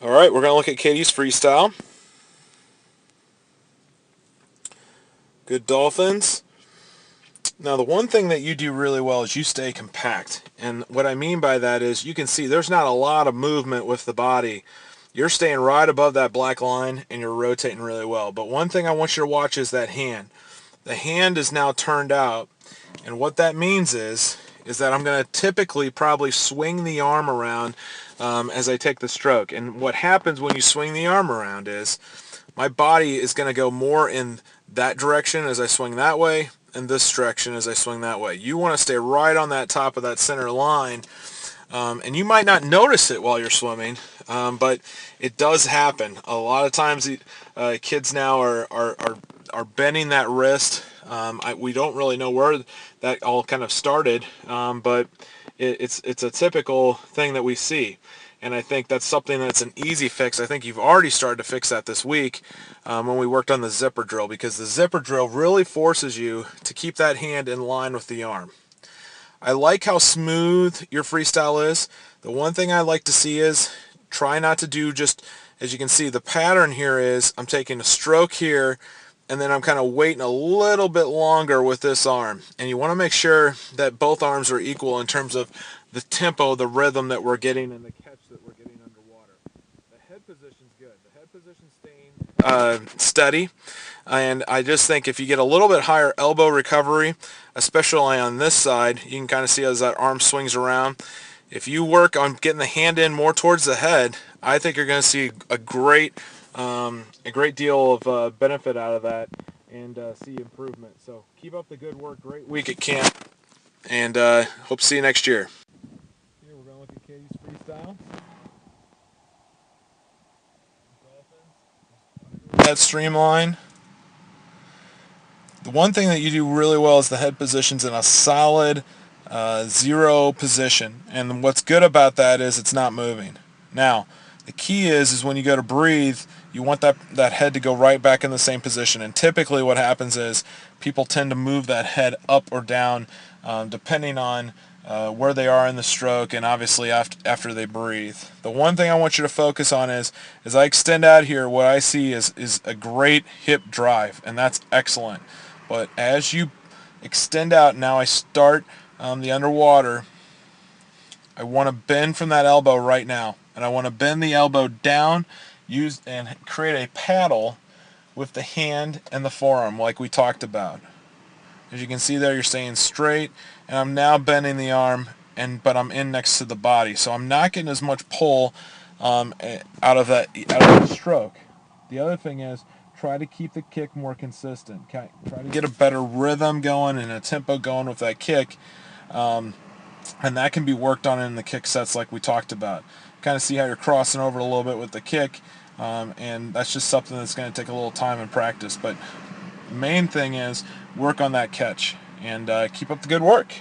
Alright, we're going to look at Katy's freestyle. Good dolphins. Now the one thing that you do really well is you stay compact. And what I mean by that is you can see there's not a lot of movement with the body. You're staying right above that black line and you're rotating really well. But one thing I want you to watch is that hand. The hand is now turned out, and what that means is that I'm going to typically probably swing the arm around as I take the stroke. And what happens when you swing the arm around is my body is going to go more in that direction as I swing that way and this direction as I swing that way. You want to stay right on that top of that center line, and you might not notice it while you're swimming, but it does happen. A lot of times kids now are bending that wrist. We don't really know where that all kind of started, but it's a typical thing that we see. And I think that's something that's an easy fix. I think you've already started to fix that this week when we worked on the zipper drill, because the zipper drill really forces you to keep that hand in line with the arm. I like how smooth your freestyle is. The one thing I like to see is try not to do just, as you can see, the pattern here is I'm taking a stroke here and then I'm kind of waiting a little bit longer with this arm. And you want to make sure that both arms are equal in terms of the tempo, the rhythm that we're getting, and the catch that we're getting underwater. The head position's good. The head position's staying steady. And I just think if you get a little bit higher elbow recovery, especially on this side, you can kind of see as that arm swings around. If you work on getting the hand in more towards the head, I think you're going to see a great deal of benefit out of that and see improvement. So keep up the good work. Great week at camp, and hope to see you next year. Here we're going to look at Katy's freestyle. That streamline. The one thing that you do really well is the head position's in a solid zero position, and what's good about that is it's not moving. Now, the key is when you go to breathe, you want that head to go right back in the same position, and typically what happens is people tend to move that head up or down depending on where they are in the stroke and obviously after they breathe. The one thing I want you to focus on is as I extend out here, what I see is a great hip drive, and that's excellent. But as you extend out, now I start the underwater, I want to bend from that elbow right now, and I want to bend the elbow down, use and create a paddle with the hand and the forearm like we talked about. As you can see there, you're staying straight, and I'm now bending the arm, but I'm in next to the body, so I'm not getting as much pull out of that stroke. The other thing is try to keep the kick more consistent. Try to get a better rhythm going and a tempo going with that kick, and that can be worked on in the kick sets like we talked about. Kind of see how you're crossing over a little bit with the kick, and that's just something that's going to take a little time and practice. But the main thing is work on that catch and keep up the good work.